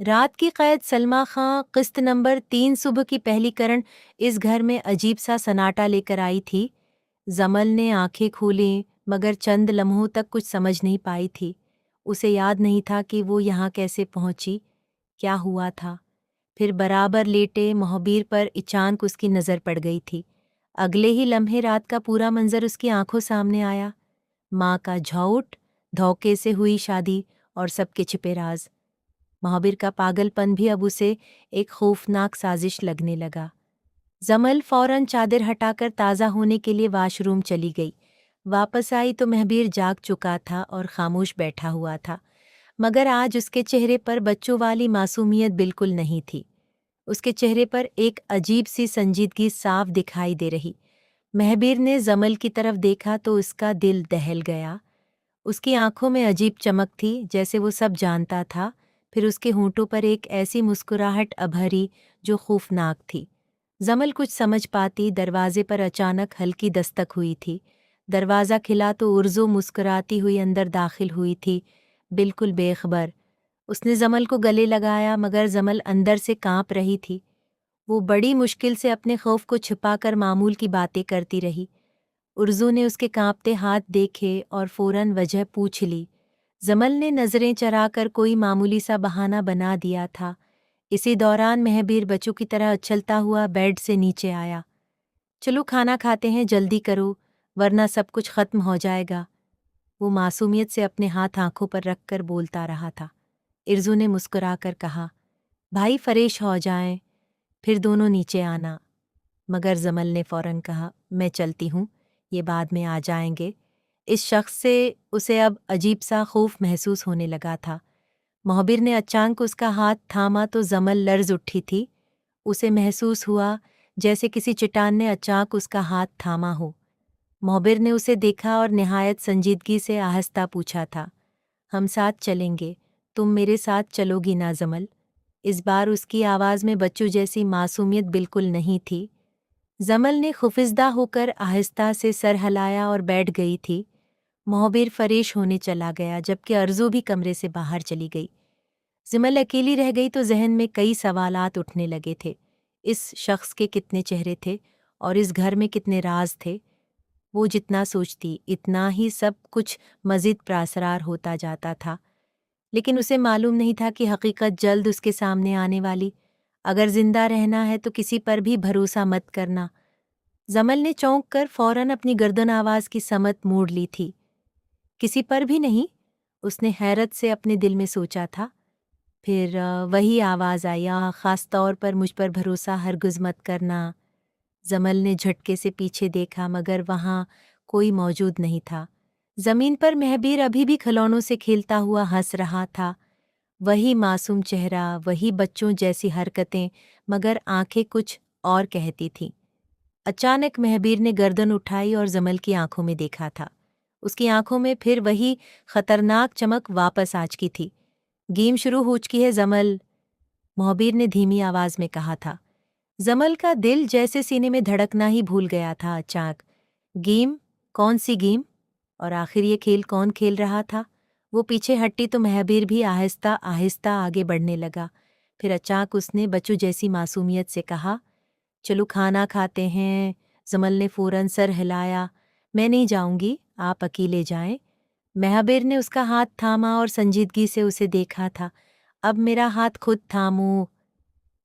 رات کی قید سلما خاں قسط نمبر 3 صبح کی پہلی کرن اس گھر میں عجیب سا سناٹا لے کر آئی تھی۔ زمل نے آنکھیں کھولیں مگر چند لمحوں تک کچھ سمجھ نہیں پائی تھی۔ اسے یاد نہیں تھا کہ وہ یہاں کیسے پہنچی، کیا ہوا تھا۔ پھر برابر لیٹے محبیر پر اچانک اس کی نظر پڑ گئی تھی۔ اگلے ہی لمحے رات کا پورا منظر اس کی آنکھوں سامنے آیا۔ ماں کا جھوٹ، دھوکے سے ہوئی شادی اور سب کے چھپے راز۔ محبر کا پاگل پن بھی اب اسے ایک خوفناک سازش لگنے لگا۔ زمل فوراً چادر ہٹا کر تازہ ہونے کے لیے واش روم چلی گئی۔ واپس آئی تو مہبیر جاگ چکا تھا اور خاموش بیٹھا ہوا تھا، مگر آج اس کے چہرے پر بچوں والی معصومیت بالکل نہیں تھی۔ اس کے چہرے پر ایک عجیب سی سنجیدگی صاف دکھائی دے رہی۔ مہبیر نے زمل کی طرف دیکھا تو اس کا دل دہل گیا۔ اس کی آنکھوں میں عجیب چمک تھی، جیسے وہ سب جانتا تھا۔ پھر اس کے ہونٹوں پر ایک ایسی مسکراہٹ ابھری جو خوفناک تھی۔ زمل کچھ سمجھ پاتی، دروازے پر اچانک ہلکی دستک ہوئی تھی۔ دروازہ کھلا تو ارزو مسکراتی ہوئی اندر داخل ہوئی تھی، بالکل بے خبر۔ اس نے زمل کو گلے لگایا مگر زمل اندر سے کانپ رہی تھی۔ وہ بڑی مشکل سے اپنے خوف کو چھپا کر معمول کی باتیں کرتی رہی۔ ارزو نے اس کے کانپتے ہاتھ دیکھے اور فوراً وجہ پوچھ لی۔ زمل نے نظریں چرا کر کوئی معمولی سا بہانہ بنا دیا تھا۔ اسی دوران مہبیر بچوں کی طرح اچھلتا ہوا بیڈ سے نیچے آیا۔ چلو کھانا کھاتے ہیں، جلدی کرو ورنہ سب کچھ ختم ہو جائے گا۔ وہ معصومیت سے اپنے ہاتھ آنکھوں پر رکھ کر بولتا رہا تھا۔ ارزو نے مسکرا کر کہا، بھائی فریش ہو جائیں، پھر دونوں نیچے آنا۔ مگر زمل نے فوراً کہا، میں چلتی ہوں، یہ بعد میں آ جائیں گے۔ اس شخص سے اسے اب عجیب سا خوف محسوس ہونے لگا تھا۔ محبر نے اچانک اس کا ہاتھ تھاما تو زمل لرز اٹھی تھی۔ اسے محسوس ہوا جیسے کسی چٹان نے اچانک اس کا ہاتھ تھاما ہو۔ محبر نے اسے دیکھا اور نہایت سنجیدگی سے آہستہ پوچھا تھا، ہم ساتھ چلیں گے، تم میرے ساتھ چلو گی نا زمل؟ اس بار اس کی آواز میں بچوں جیسی معصومیت بالکل نہیں تھی۔ زمل نے خفزدہ ہو کر آہستہ سے سر ہلایا اور بیٹھ گئی تھی۔ محبر فریش ہونے چلا گیا جبکہ ارزو بھی کمرے سے باہر چلی گئی۔ زمل اکیلی رہ گئی تو ذہن میں کئی سوالات اٹھنے لگے تھے۔ اس شخص کے کتنے چہرے تھے اور اس گھر میں کتنے راز تھے؟ وہ جتنا سوچتی اتنا ہی سب کچھ مزید پراسرار ہوتا جاتا تھا، لیکن اسے معلوم نہیں تھا کہ حقیقت جلد اس کے سامنے آنے والی۔ اگر زندہ رہنا ہے تو کسی پر بھی بھروسہ مت کرنا۔ زمل نے چونک کر فوراً اپنی گردن آواز کی سمت موڑ لی تھی۔ کسی پر بھی نہیں؟ اس نے حیرت سے اپنے دل میں سوچا تھا۔ پھر وہی آواز آئی، خاص طور پر مجھ پر بھروسہ ہرگز مت کرنا۔ زمل نے جھٹکے سے پیچھے دیکھا مگر وہاں کوئی موجود نہیں تھا۔ زمین پر مہبیر ابھی بھی کھلونوں سے کھیلتا ہوا ہنس رہا تھا۔ وہی معصوم چہرہ، وہی بچوں جیسی حرکتیں، مگر آنکھیں کچھ اور کہتی تھیں۔ اچانک مہبیر نے گردن اٹھائی اور زمل کی آنکھوں میں دیکھا تھا۔ اس کی آنکھوں میں پھر وہی خطرناک چمک واپس آ چکی تھی۔ گیم شروع ہو چکی ہے زمل، محبیر نے دھیمی آواز میں کہا تھا۔ زمل کا دل جیسے سینے میں دھڑکنا ہی بھول گیا تھا اچانک۔ گیم؟ کون سی گیم؟ اور آخر یہ کھیل کون کھیل رہا تھا؟ وہ پیچھے ہٹی تو مہبیر بھی آہستہ آہستہ آگے بڑھنے لگا۔ پھر اچانک اس نے بچوں جیسی معصومیت سے کہا، چلو کھانا کھاتے ہیں۔ زمل نے فوراً سر ہلایا، میں نہیں جاؤں گی، آپ اکیلے جائیں۔ مہبیر نے اس کا ہاتھ تھاما اور سنجیدگی سے اسے دیکھا تھا۔ اب میرا ہاتھ خود تھامو۔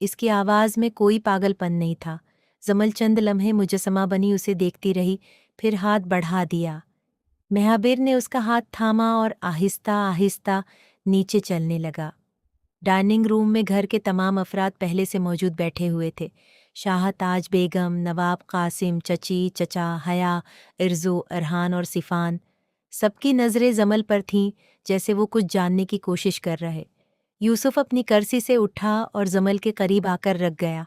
اس کی آواز میں کوئی پاگل پن نہیں تھا۔ زمل چند لمحے مجسمہ بنی اسے دیکھتی رہی، پھر ہاتھ بڑھا دیا۔ مہابیر نے اس کا ہاتھ تھاما اور آہستہ آہستہ نیچے چلنے لگا۔ ڈائننگ روم میں گھر کے تمام افراد پہلے سے موجود بیٹھے ہوئے تھے۔ شاہ تاج بیگم، نواب قاسم، چچی، چچا، حیا، ارزو، ارحان اور صفان، سب کی نظریں زمل پر تھیں جیسے وہ کچھ جاننے کی کوشش کر رہے۔ یوسف اپنی کرسی سے اٹھا اور زمل کے قریب آ کر رکھ گیا۔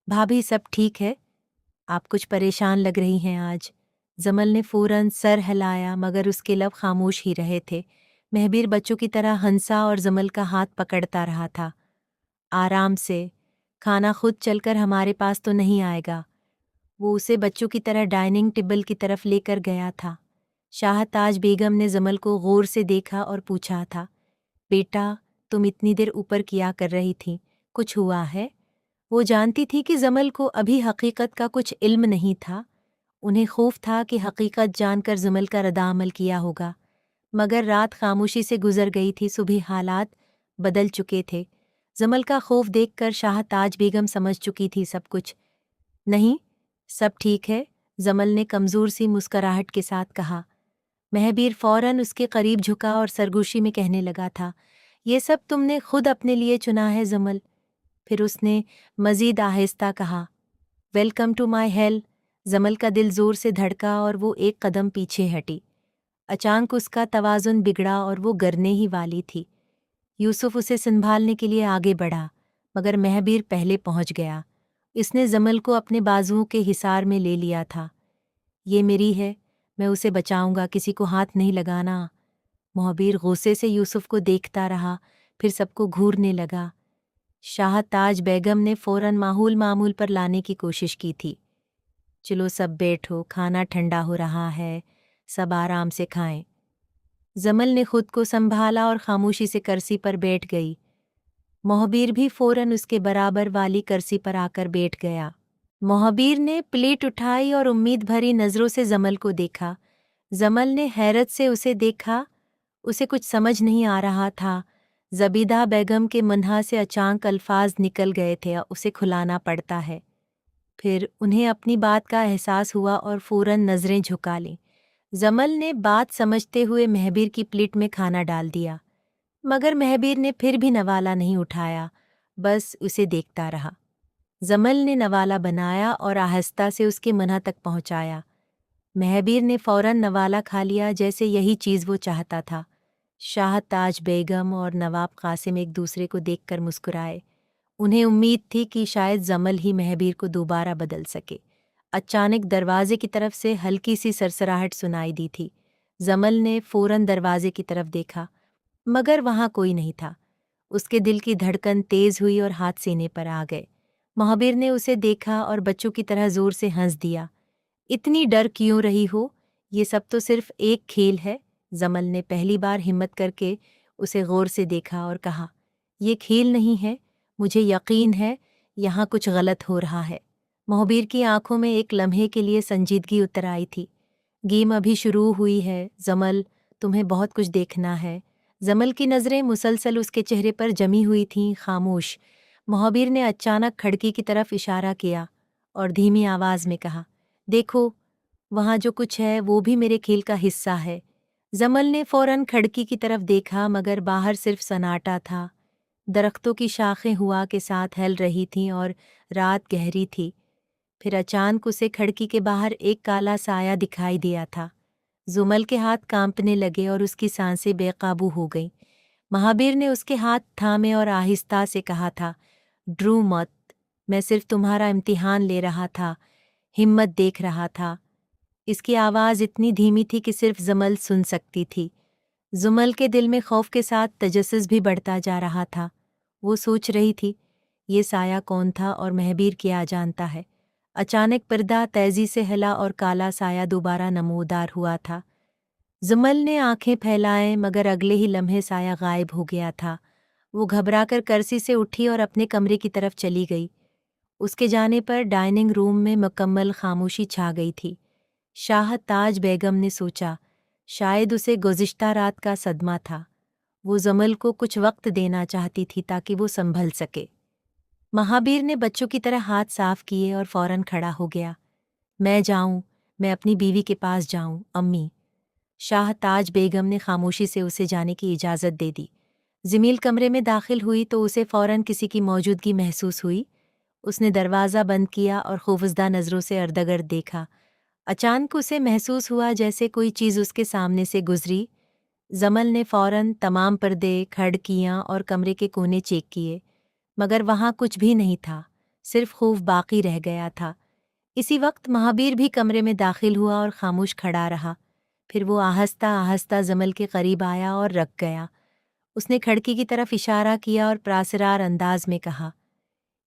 بھابھی سب ٹھیک ہے؟ آپ کچھ پریشان لگ رہی ہیں آج۔ زمل نے فوراً سر ہلایا مگر اس کے لب خاموش ہی رہے تھے۔ مہبیر بچوں کی طرح ہنسا اور زمل کا ہاتھ پکڑتا رہا تھا۔ آرام سے، کھانا خود چل کر ہمارے پاس تو نہیں آئے گا۔ وہ اسے بچوں کی طرح ڈائننگ ٹیبل کی طرف لے کر گیا تھا۔ شاہ تاج بیگم نے زمل کو غور سے دیکھا اور پوچھا تھا، بیٹا तुम इतनी देर ऊपर किया कर रही थी, कुछ हुआ है? वो जानती थी कि जमल को अभी हकीकत का कुछ इल्म नहीं था। उन्हें खौफ था कि हकीकत जानकर जमल का रद्द-अमल किया होगा। मगर रात खामोशी से गुजर गई थी, सुबह हालात बदल चुके थे। जमल का खौफ देखकर शाह ताज बेगम समझ चुकी थी सब कुछ। नहीं, सब ठीक है, जमल ने कमज़ोर सी मुस्कराहट के साथ कहा। महबीर फौरन उसके करीब झुका और सरगोशी में कहने लगा था, ये सब तुमने खुद अपने लिए चुना है जमल। फिर उसने मज़ीद आहिस्ता कहा, वेलकम टू माई हेल। जमल का दिल ज़ोर से धड़का और वो एक कदम पीछे हटी। अचानक उसका तवाज़ुन बिगड़ा और वो गिरने ही वाली थी। यूसुफ उसे संभालने के लिए आगे बढ़ा, मगर महबीर पहले पहुंच गया। इसने जमल को अपने बाजुओं के हिसार में ले लिया था। ये मेरी है, मैं उसे बचाऊंगा, किसी को हाथ नहीं लगाना। महबीर गुस्से से यूसुफ को देखता रहा, फिर सबको घूरने लगा। शाह ताज बेगम ने फौरन मामूल पर लाने की कोशिश की थी। चलो सब बैठो, खाना ठंडा हो रहा है, सब आराम से खाएं। जमल ने खुद को संभाला और खामोशी से कर्सी पर बैठ गई। मोहबीर भी फौरन उसके बराबर वाली कर्सी पर आकर बैठ गया। मोहबीर ने प्लेट उठाई और उम्मीद भरी नज़रों से जमल को देखा। जमल ने हैरत से उसे देखा, उसे कुछ समझ नहीं आ रहा था। ज़बीदा बेगम के मुन्हा से अचानक अल्फाज निकल गए थे, उसे खुलाना पड़ता है। फिर उन्हें अपनी बात का एहसास हुआ और फौरन नज़रें झुका लीं। जमल ने बात समझते हुए महबीर की प्लेट में खाना डाल दिया, मगर महबीर ने फिर भी नवाला नहीं उठाया, बस उसे देखता रहा। जमल ने नवाला बनाया और आहिस्ता से उसके मुंह तक पहुंचाया। महबीर ने फौरन नवाला खा लिया, जैसे यही चीज़ वो चाहता था। शाह ताज बेगम और नवाब कासिम एक दूसरे को देखकर मुस्कुराए। उन्हें उम्मीद थी कि शायद जमल ही महबीर को दोबारा बदल सके। अचानक दरवाजे की तरफ से हल्की सी सरसराहट सुनाई दी थी। जमल ने फौरन दरवाजे की तरफ देखा, मगर वहाँ कोई नहीं था। उसके दिल की धड़कन तेज हुई और हाथ सीने पर आ गए। महाबीर ने उसे देखा और बच्चों की तरह जोर से हंस दिया। इतनी डर क्यों रही हो? ये सब तो सिर्फ एक खेल है। जमल ने पहली बार हिम्मत करके उसे गौर से देखा और कहा, ये खेल नहीं है, मुझे यकीन है यहाँ कुछ गलत हो रहा है। मोहबीर की आंखों में एक लम्हे के लिए संजीदगी उतर आई थी। गेम अभी शुरू हुई है जमल, तुम्हें बहुत कुछ देखना है। जमल की नज़रें मुसलसल उसके चेहरे पर जमी हुई थीं, खामोश। मोहबीर ने अचानक खिड़की की तरफ इशारा किया और धीमी आवाज़ में कहा, देखो, वहाँ जो कुछ है वो भी मेरे खेल का हिस्सा है। जमल ने फौरन खिड़की की तरफ देखा, मगर बाहर सिर्फ सन्नाटा था। दरख्तों की शाखें हुआ के साथ हिल रही थीं और रात गहरी थी। फिर अचानक उसे खिड़की के बाहर एक काला साया दिखाई दिया था। जुमल के हाथ कांपने लगे और उसकी सांसें बेकाबू हो गईं। महाबीर ने उसके हाथ थामे और आहिस्ता से कहा था, ड्रू मत, मैं सिर्फ तुम्हारा इम्तिहान ले रहा था, हिम्मत देख रहा था। इसकी आवाज़ इतनी धीमी थी कि सिर्फ जमल सुन सकती थी। जुमल के दिल में खौफ के साथ तजस्सुस भी बढ़ता जा रहा था। वो सोच रही थी, ये साया कौन था और महबीर क्या जानता है। अचानक पर्दा तेजी से हिला और काला साया दोबारा नमूदार हुआ था। जुमल ने आंखें फैलाएं, मगर अगले ही लम्हे साया गायब हो गया था। वो घबराकर कर्सी से उठी और अपने कमरे की तरफ चली गई। उसके जाने पर डाइनिंग रूम में मुकम्मल खामोशी छा गई थी। शाह ताज बेगम ने सोचा, शायद उसे गुज़िश्ता रात का सदमा था। वो जमल को कुछ वक्त देना चाहती थी ताकि वो संभल सके। महाबीर ने बच्चों की तरह हाथ साफ किए और फौरन खड़ा हो गया। मैं जाऊं, मैं अपनी बीवी के पास जाऊं, अम्मी। शाह ताज बेगम ने खामोशी से उसे जाने की इजाज़त दे दी। जमील कमरे में दाखिल हुई तो उसे फौरन किसी की मौजूदगी महसूस हुई। उसने दरवाज़ा बंद किया और खौफज़दा नज़रों से अर्दगर्द देखा। अचानक उसे महसूस हुआ जैसे कोई चीज़ उसके सामने से गुजरी। जमल ने फौरन तमाम पर्दे, खिड़कियाँ और कमरे के कोने चेक किए, मगर वहाँ कुछ भी नहीं था, सिर्फ खौफ बाकी रह गया था। इसी वक्त महाबीर भी कमरे में दाखिल हुआ और खामोश खड़ा रहा। फिर वो आहिस्ता आहिस्ता जमल के करीब आया और रख गया। उसने खिड़की की तरफ इशारा किया और प्रासरार अंदाज में कहा,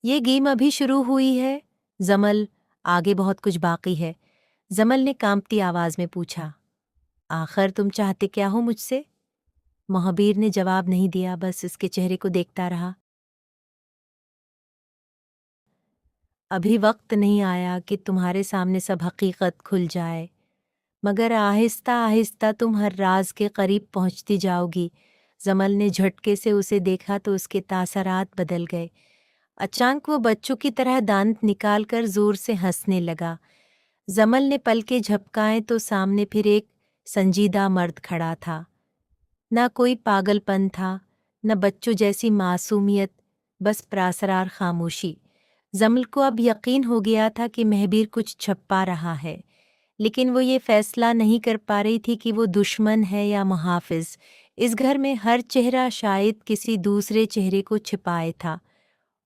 ये गेम अभी शुरू हुई है जमल, आगे बहुत कुछ बाकी है। जमल ने कांपती आवाज़ में पूछा, आखिर तुम चाहते क्या हो मुझसे? महाबीर ने जवाब नहीं दिया, बस उसके चेहरे को देखता रहा। अभी वक्त नहीं आया कि तुम्हारे सामने सब हकीकत खुल जाए, मगर आहिस्ता आहिस्ता तुम हर राज के करीब पहुंचती जाओगी। जमल ने झटके से उसे देखा तो उसके तासरात बदल गए। अचानक वो बच्चों की तरह दांत निकालकर जोर से हंसने लगा। जमल ने पलके झपकाए तो सामने फिर एक संजीदा मर्द खड़ा था। न कोई पागलपन था, न बच्चों जैसी मासूमियत, बस प्रासरार खामोशी। जमल को अब यकीन हो गया था कि महबीर कुछ छुपा रहा है, लेकिन वो ये फैसला नहीं कर पा रही थी कि वो दुश्मन है या मुहाफिज। इस घर में हर चेहरा शायद किसी दूसरे चेहरे को छिपाए था,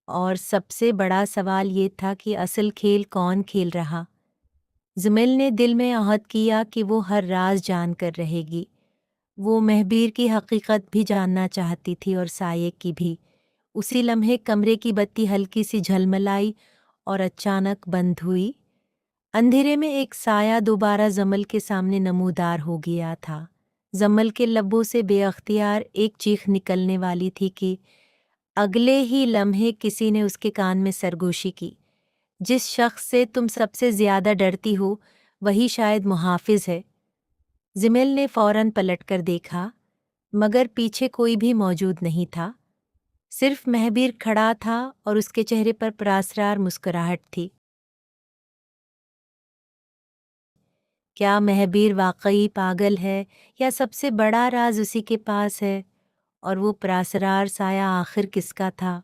और सबसे बड़ा सवाल ये था कि असल खेल कौन खेल रहा। जमील ने दिल में अहद किया कि वो हर राज जानकर रहेगी। वो महबीर की हकीकत भी जानना चाहती थी और साये की भी। उसी लम्हे कमरे की बत्ती हल्की सी झलमलाई और अचानक बंद हुई। अंधेरे में एक साया दोबारा जमल के सामने नमूदार हो गया था। जमल के लबों से बेअख्तियार एक चीख निकलने वाली थी कि अगले ही लम्हे किसी ने उसके कान में सरगोशी की। जिस शख्स से तुम सबसे ज्यादा डरती हो वही शायद मुहाफिज है। जिमिल ने फौरन पलटकर देखा, मगर पीछे कोई भी मौजूद नहीं था। सिर्फ महबीर खड़ा था और उसके चेहरे पर प्रासरार मुस्कुराहट थी। क्या महबीर वाकई पागल है या सबसे बड़ा राज उसी के पास है? और वो प्रासरार साया आखिर किसका था?